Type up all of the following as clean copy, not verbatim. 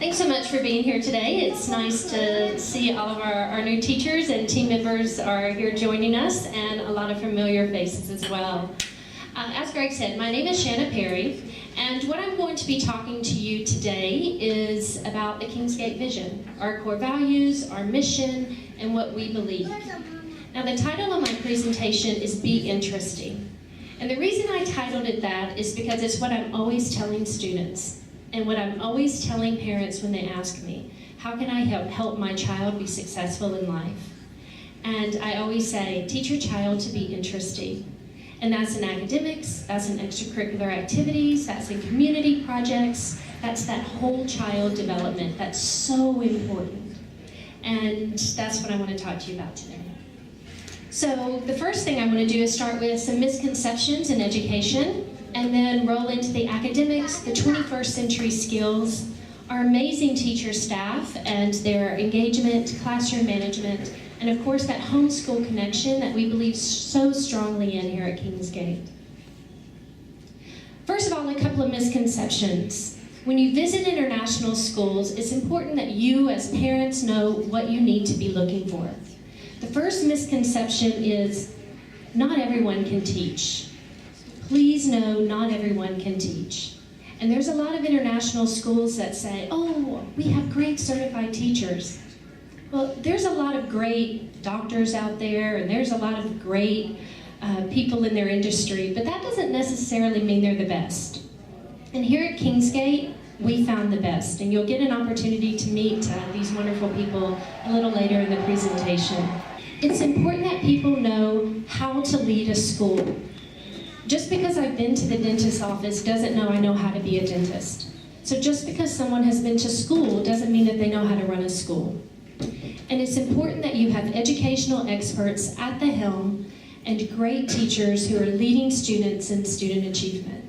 Thanks so much for being here today. It's nice to see all of our new teachers and team members are here joining us, and a lot of familiar faces as well. As Greg said, my name is Shanna Parry, and what I'm going to be talking to you today is about the Kingsgate vision, our core values, our mission, and what we believe. Now, the title of my presentation is Be Interesting. And the reason I titled it that is because it's what I'm always telling students and what I'm always telling parents when they ask me, how can I help my child be successful in life? And I always say, teach your child to be interesting. And that's in academics, that's in extracurricular activities, that's in community projects, that's that whole child development that's so important. And that's what I want to talk to you about today. So the first thing I'm going to do is start with some misconceptions in education, and then roll into the academics, the 21st century skills, our amazing teacher staff and their engagement, classroom management, and of course that homeschool connection that we believe so strongly in here at Kingsgate. First of all, a couple of misconceptions. When you visit international schools, it's important that you as parents know what you need to be looking for. The first misconception is not everyone can teach. Please know not everyone can teach. And there's a lot of international schools that say, oh, we have great certified teachers. Well, there's a lot of great doctors out there, and there's a lot of great people in their industry, but that doesn't necessarily mean they're the best. And here at Kingsgate, we found the best, and you'll get an opportunity to meet these wonderful people a little later in the presentation. It's important that people know how to lead a school. Just because I've been to the dentist's office doesn't mean I know how to be a dentist. So just because someone has been to school doesn't mean that they know how to run a school. And it's important that you have educational experts at the helm and great teachers who are leading students in student achievement.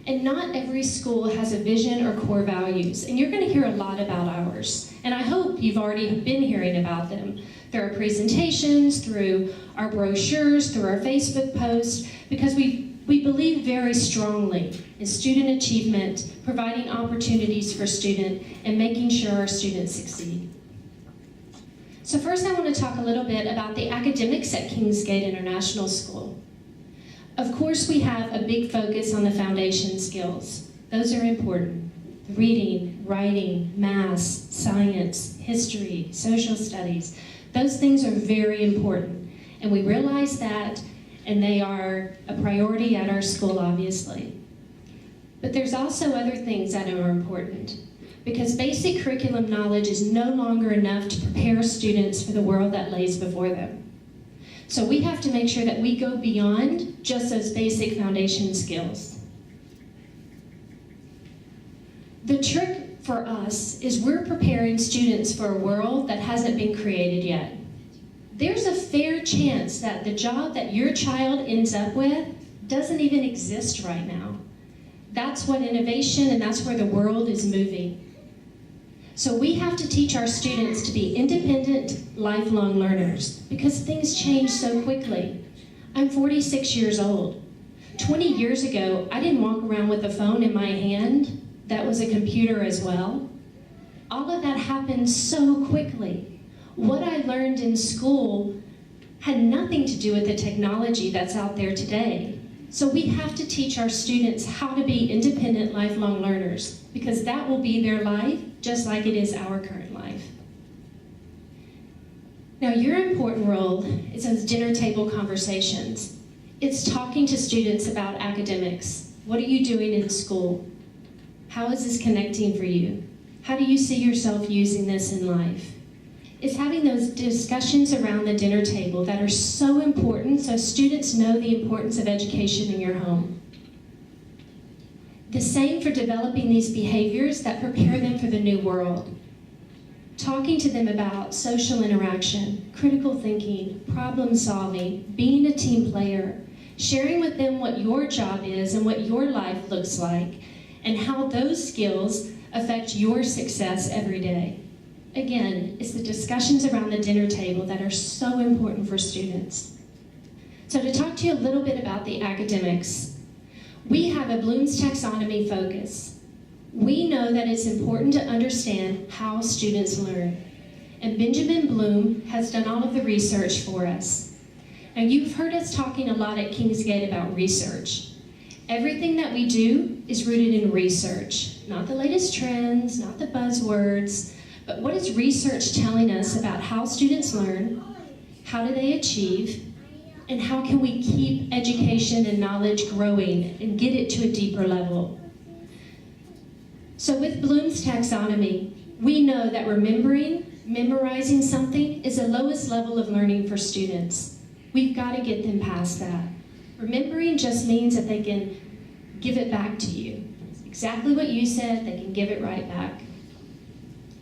And not every school has a vision or core values, and you're going to hear a lot about ours. And I hope you've already been hearing about them. There are presentations, through our brochures, through our Facebook posts, because we believe very strongly in student achievement, providing opportunities for students, and making sure our students succeed. So first I want to talk a little bit about the academics at Kingsgate International School. Of course, we have a big focus on the foundation skills. Those are important. Reading, writing, math, science, history, social studies. Those things are very important. And we realize that, and they are a priority at our school, obviously. But there's also other things that are important, because basic curriculum knowledge is no longer enough to prepare students for the world that lays before them. So we have to make sure that we go beyond just those basic foundation skills. The trick for us is we're preparing students for a world that hasn't been created yet. There's a fair chance that the job that your child ends up with doesn't even exist right now. That's what innovation, and that's where the world is moving. So we have to teach our students to be independent, lifelong learners, because things change so quickly. I'm 46 years old. 20 years ago, I didn't walk around with a phone in my hand that was a computer as well. All of that happened so quickly. What I learned in school had nothing to do with the technology that's out there today. So we have to teach our students how to be independent, lifelong learners, because that will be their life, just like it is our current life. Now, your important role is those dinner table conversations. It's talking to students about academics. What are you doing in school? How is this connecting for you? How do you see yourself using this in life? It's having those discussions around the dinner table that are so important, so students know the importance of education in your home. The same for developing these behaviors that prepare them for the new world. Talking to them about social interaction, critical thinking, problem solving, being a team player, sharing with them what your job is and what your life looks like, and how those skills affect your success every day. Again, it's the discussions around the dinner table that are so important for students. So to talk to you a little bit about the academics, we have a Bloom's taxonomy focus. We know that it's important to understand how students learn. And Benjamin Bloom has done all of the research for us. Now, you've heard us talking a lot at Kingsgate about research. Everything that we do is rooted in research, not the latest trends, not the buzzwords, but what is research telling us about how students learn, how do they achieve, and how can we keep education and knowledge growing and get it to a deeper level. So with Bloom's taxonomy, we know that memorizing something is the lowest level of learning for students. We've got to get them past that. Remembering just means that they can give it back to you. Exactly what you said, they can give it right back.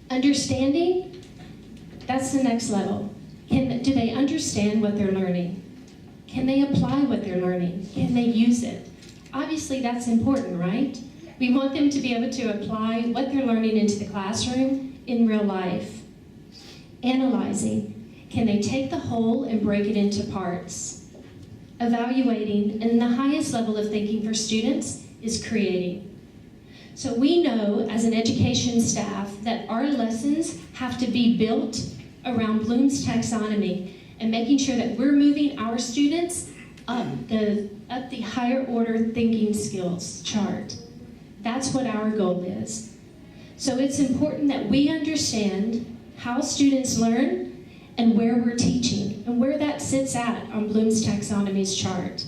Understanding, that's the next level. Do they understand what they're learning? Can they apply what they're learning? Can they use it? Obviously, that's important, right? We want them to be able to apply what they're learning into the classroom in real life. Analyzing, can they take the whole and break it into parts? Evaluating, and the highest level of thinking for students is creating. So we know as an education staff that our lessons have to be built around Bloom's taxonomy and making sure that we're moving our students up the higher order thinking skills chart. That's what our goal is. So it's important that we understand how students learn and where we're teaching and where that sits at on Bloom's taxonomy's chart.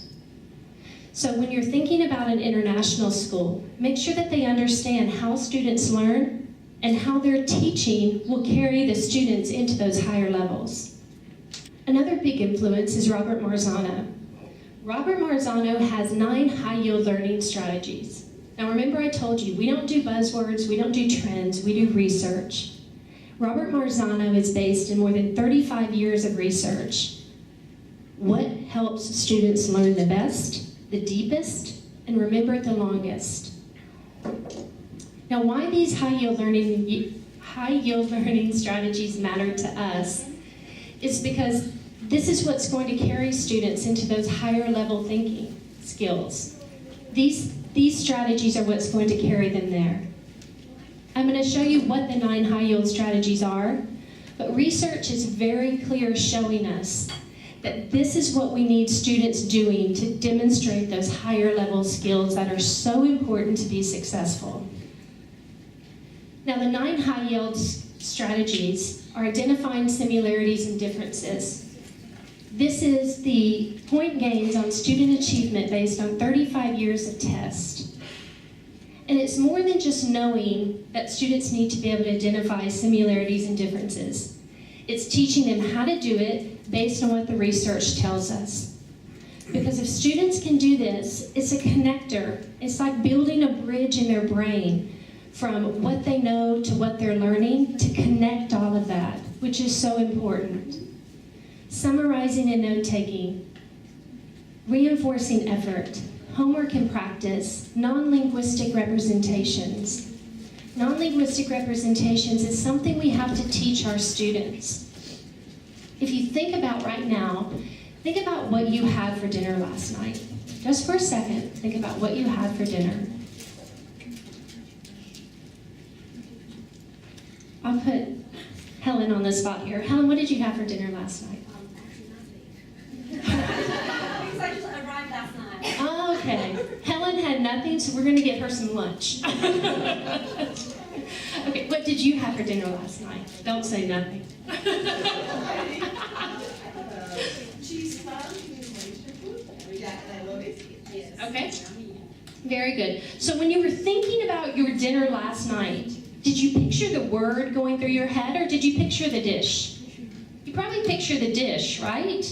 So when you're thinking about an international school, make sure that they understand how students learn and how their teaching will carry the students into those higher levels. Another big influence is Robert Marzano. Robert Marzano has 9 high-yield learning strategies. Now remember I told you, we don't do buzzwords, we don't do trends, we do research. Robert Marzano is based in more than 35 years of research. What helps students learn the best, the deepest, and remember it the longest? Now why these high-yield learning strategies matter to us is because this is what's going to carry students into those higher level thinking skills. These strategies are what's going to carry them there. I'm going to show you what the 9 high-yield strategies are, but research is very clear showing us that this is what we need students doing to demonstrate those higher level skills that are so important to be successful. Now the 9 high-yield strategies are identifying similarities and differences. This is the point gains on student achievement based on 35 years of tests. And it's more than just knowing that students need to be able to identify similarities and differences. It's teaching them how to do it based on what the research tells us. Because if students can do this, it's a connector. It's like building a bridge in their brain from what they know to what they're learning to connect all of that, which is so important. Summarizing and note-taking, reinforcing effort, homework and practice, non-linguistic representations. Non-linguistic representations is something we have to teach our students. If you think about right now, think about what you had for dinner last night. Just for a second, think about what you had for dinner. I'll put Helen on the spot here. Helen, what did you have for dinner last night? Because I just arrived last night. Oh, okay. Helen had nothing, so we're going to get her some lunch. Okay, what did you have for dinner last night? Don't say nothing. Cheese farm with Malaysian food. Yeah, I love it. Yes. Okay. Very good. So when you were thinking about your dinner last night, did you picture the word going through your head, or did you picture the dish? You probably picture the dish, right?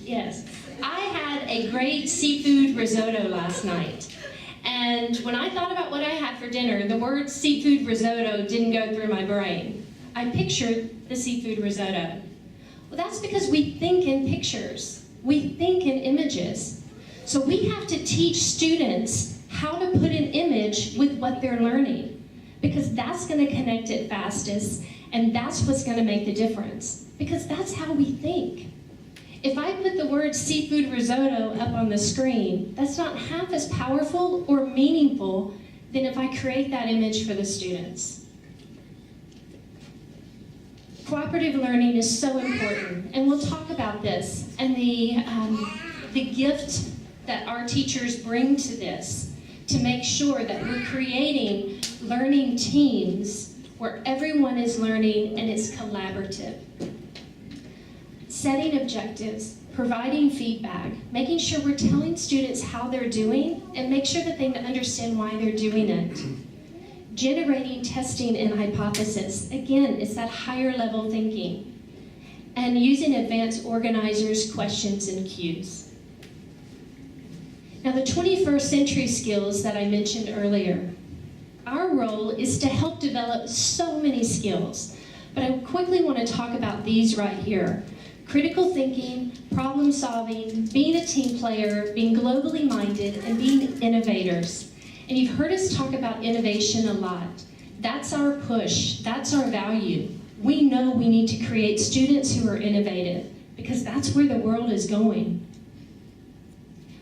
Yes. I had a great seafood risotto last night. And when I thought about what I had for dinner, the word seafood risotto didn't go through my brain. I pictured the seafood risotto. Well, that's because we think in pictures. We think in images. So we have to teach students how to put an image with what they're learning, because that's going to connect it fastest, and that's what's going to make the difference, because that's how we think. If I put the word seafood risotto up on the screen, that's not half as powerful or meaningful than if I create that image for the students. Cooperative learning is so important, and we'll talk about this and the gift that our teachers bring to this to make sure that we're creating learning teams where everyone is learning and it's collaborative. Setting objectives, providing feedback, making sure we're telling students how they're doing and make sure that they understand why they're doing it. Generating testing and hypothesis. Again, it's that higher level thinking. And using advanced organizers, questions, and cues. Now, the 21st century skills that I mentioned earlier, our role is to help develop so many skills, but I quickly want to talk about these right here. Critical thinking, problem solving, being a team player, being globally minded, and being innovators. And you've heard us talk about innovation a lot. That's our push, that's our value. We know we need to create students who are innovative because that's where the world is going.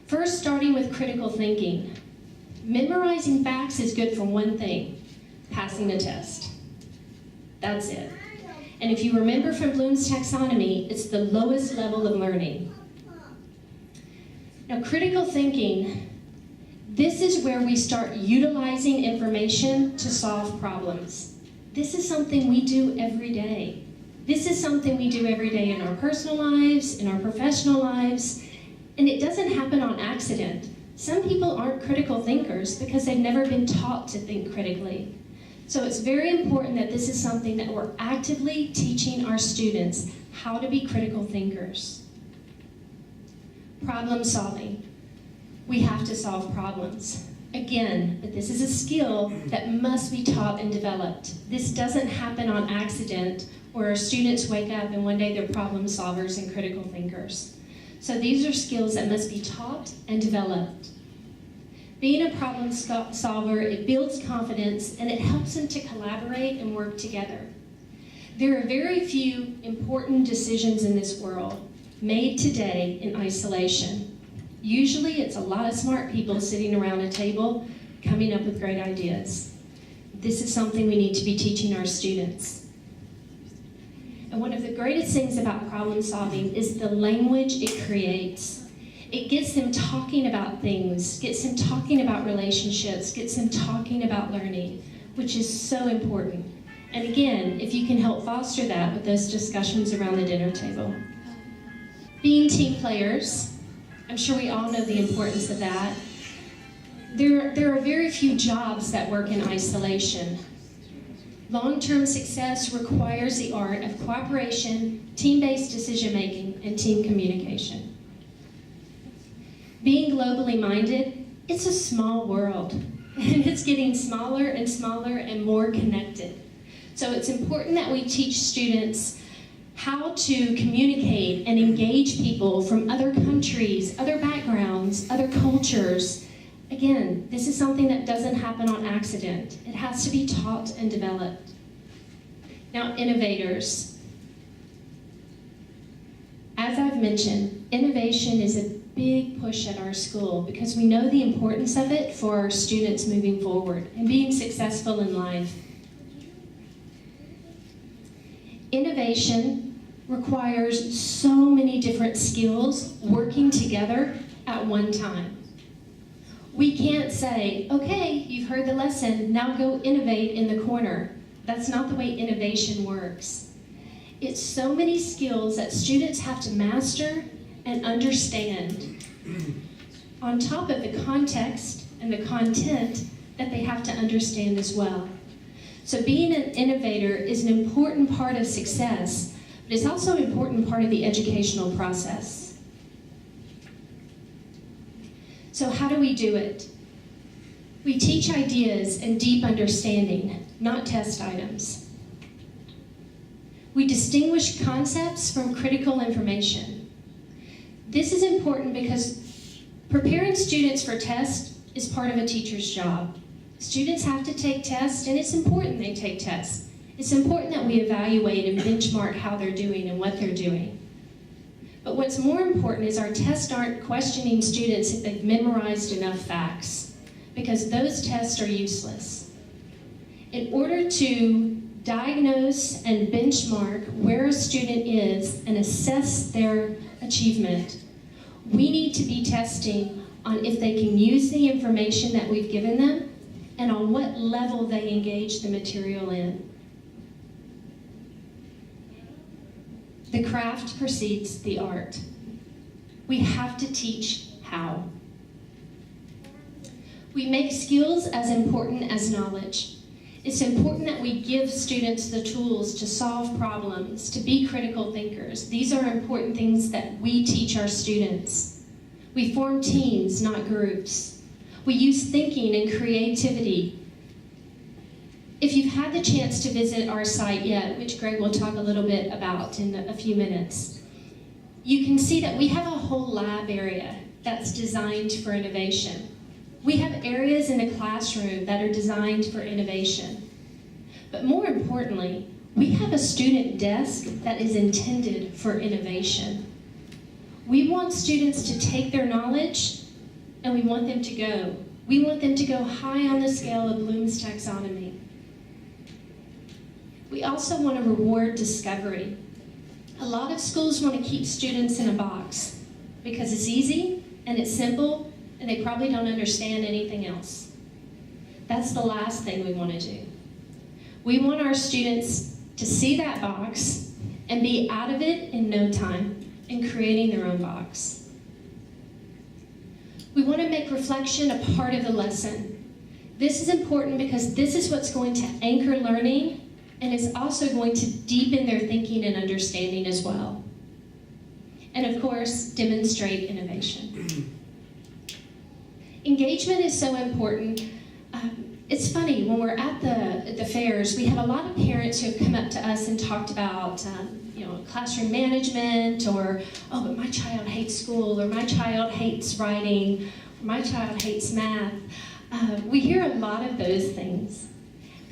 First, starting with critical thinking. Memorizing facts is good for one thing, passing a test. That's it. And if you remember from Bloom's taxonomy, it's the lowest level of learning. Now, critical thinking, this is where we start utilizing information to solve problems. This is something we do every day. This is something we do every day in our personal lives, in our professional lives, and it doesn't happen on accident. Some people aren't critical thinkers because they've never been taught to think critically. So it's very important that this is something that we're actively teaching our students how to be critical thinkers. Problem solving. We have to solve problems. Again, but this is a skill that must be taught and developed. This doesn't happen on accident where our students wake up and one day they're problem solvers and critical thinkers. So these are skills that must be taught and developed. Being a problem solver, it builds confidence and it helps them to collaborate and work together. There are very few important decisions in this world made today in isolation. Usually it's a lot of smart people sitting around a table coming up with great ideas. This is something we need to be teaching our students. And one of the greatest things about problem solving is the language it creates. It gets them talking about things, gets them talking about relationships, gets them talking about learning, which is so important. And again, if you can help foster that with those discussions around the dinner table. Being team players, I'm sure we all know the importance of that. There are very few jobs that work in isolation. Long-term success requires the art of cooperation, team-based decision-making, and team communication. Being globally minded, it's a small world, and it's getting smaller and smaller and more connected. So it's important that we teach students how to communicate and engage people from other countries, other backgrounds, other cultures. Again, this is something that doesn't happen on accident. It has to be taught and developed. Now, innovators. As I've mentioned, innovation is a big push at our school because we know the importance of it for our students moving forward and being successful in life. Innovation requires so many different skills working together at one time. We can't say, okay, you've heard the lesson, now go innovate in the corner. That's not the way innovation works. It's so many skills that students have to master and understand, on top of the context and the content that they have to understand as well. So being an innovator is an important part of success, but it's also an important part of the educational process. So how do we do it? We teach ideas and deep understanding, not test items. We distinguish concepts from critical information. This is important because preparing students for tests is part of a teacher's job. Students have to take tests, and it's important they take tests. It's important that we evaluate and benchmark how they're doing and what they're doing. But what's more important is our tests aren't questioning students if they've memorized enough facts. because those tests are useless. In order to diagnose and benchmark where a student is and assess their achievement, we need to be testing on if they can use the information that we've given them and on what level they engage the material in. The craft precedes the art. We have to teach how. We make skills as important as knowledge. It's important that we give students the tools to solve problems, to be critical thinkers. These are important things that we teach our students. We form teams, not groups. We use thinking and creativity. If you've had the chance to visit our site yet, which Greg will talk a little bit about in a few minutes, you can see that we have a whole lab area that's designed for innovation. We have areas in a classroom that are designed for innovation. But more importantly, we have a student desk that is intended for innovation. We want students to take their knowledge and we want them to go. We want them to go high on the scale of Bloom's taxonomy. We also want to reward discovery. A lot of schools want to keep students in a box because it's easy and it's simple and they probably don't understand anything else. That's the last thing we want to do. We want our students to see that box and be out of it in no time and creating their own box. We want to make reflection a part of the lesson. This is important because this is what's going to anchor learning and is also going to deepen their thinking and understanding as well. And of course, demonstrate innovation. Engagement is so important. It's funny, when we're at the fairs, we have a lot of parents who have come up to us and talked about classroom management, or, oh, but my child hates school, or my child hates writing, or my child hates math. We hear a lot of those things.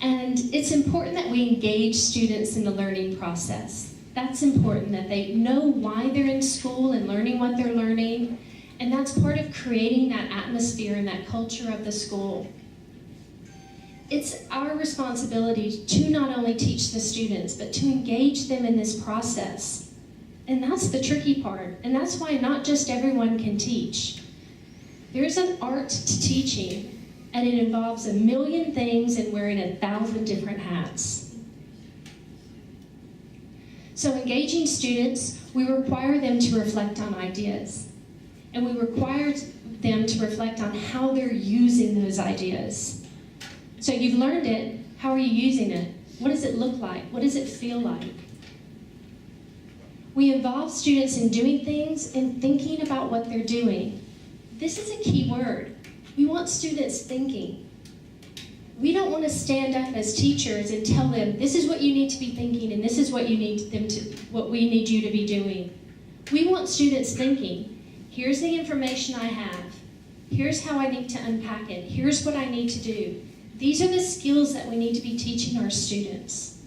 And it's important that we engage students in the learning process. That's important, that they know why they're in school and learning what they're learning. And that's part of creating that atmosphere and that culture of the school. It's our responsibility to not only teach the students, but to engage them in this process. And that's the tricky part. And that's why not just everyone can teach. There's an art to teaching, and it involves a million things and wearing 1,000 different hats. So engaging students, we require them to reflect on ideas. And we require them to reflect on how they're using those ideas. So you've learned it, how are you using it? What does it look like? What does it feel like? We involve students in doing things and thinking about what they're doing. This is a key word. We want students thinking. We don't want to stand up as teachers and tell them, this is what you need to be thinking and this is what we need you to be doing. We want students thinking. Here's the information I have. Here's how I need to unpack it. Here's what I need to do. These are the skills that we need to be teaching our students.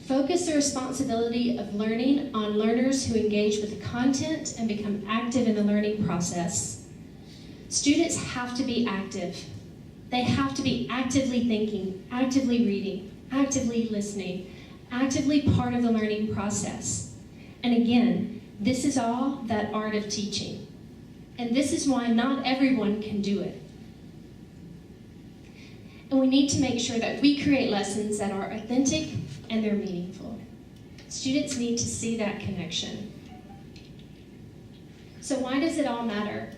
Focus the responsibility of learning on learners who engage with the content and become active in the learning process. Students have to be active. They have to be actively thinking, actively reading, actively listening, actively part of the learning process. And again, this is all that art of teaching. And this is why not everyone can do it. And we need to make sure that we create lessons that are authentic and they're meaningful. Students need to see that connection. So why does it all matter?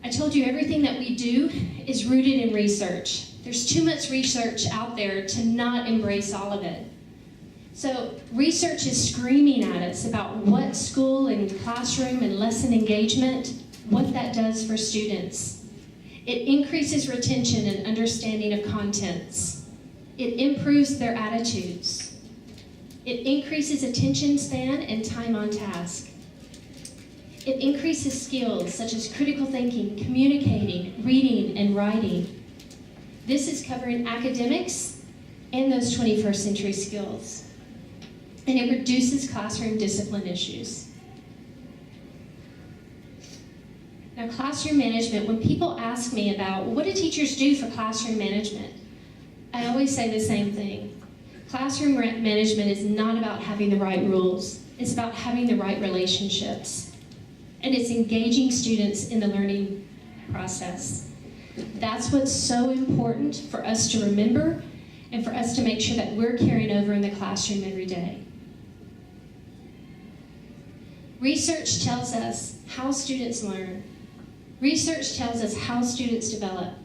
I told you everything that we do is rooted in research. There's too much research out there to not embrace all of it. So research is screaming at us about what school and classroom and lesson engagement, what that does for students. It increases retention and understanding of contents. It improves their attitudes. It increases attention span and time on task. It increases skills such as critical thinking, communicating, reading, and writing. This is covering academics and those 21st century skills. And it reduces classroom discipline issues. Now, classroom management, when people ask me about what do teachers do for classroom management, I always say the same thing. Classroom management is not about having the right rules. It's about having the right relationships. And it's engaging students in the learning process. That's what's so important for us to remember and for us to make sure that we're carrying over in the classroom every day. Research tells us how students learn. Research tells us how students develop.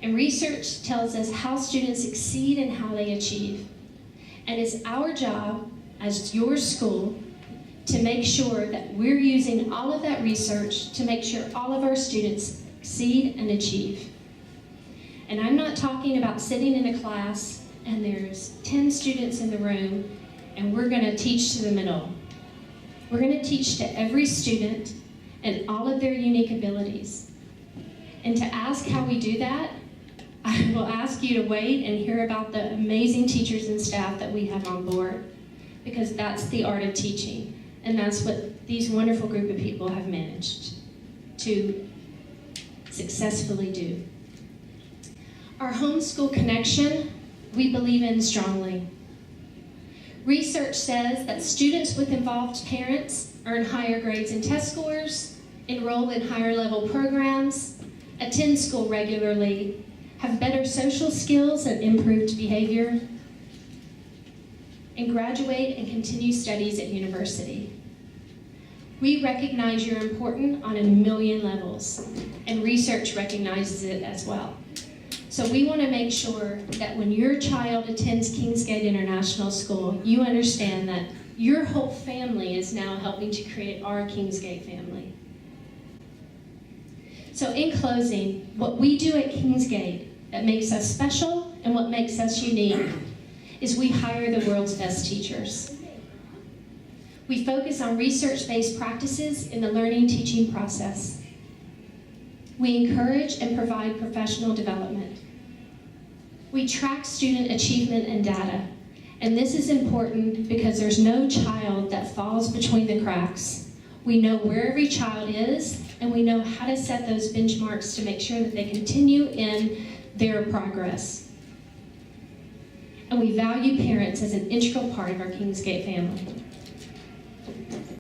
And research tells us how students succeed and how they achieve. And it's our job as your school to make sure that we're using all of that research to make sure all of our students succeed and achieve. And I'm not talking about sitting in a class and there's 10 students in the room and we're going to teach to the middle. We're going to teach to every student and all of their unique abilities. And to ask how we do that, I will ask you to wait and hear about the amazing teachers and staff that we have on board, because that's the art of teaching, and that's what these wonderful group of people have managed to successfully do. Our homeschool connection, we believe in strongly. Research says that students with involved parents earn higher grades in test scores, enroll in higher level programs, attend school regularly, have better social skills and improved behavior, and graduate and continue studies at university. We recognize you're important on a million levels, and research recognizes it as well. So we want to make sure that when your child attends Kingsgate International School, you understand that your whole family is now helping to create our Kingsgate family. So in closing, what we do at Kingsgate that makes us special and what makes us unique is we hire the world's best teachers. We focus on research-based practices in the learning teaching process. We encourage and provide professional development. We track student achievement and data, and this is important because there's no child that falls between the cracks. We know where every child is, and we know how to set those benchmarks to make sure that they continue in their progress. And we value parents as an integral part of our Kingsgate family.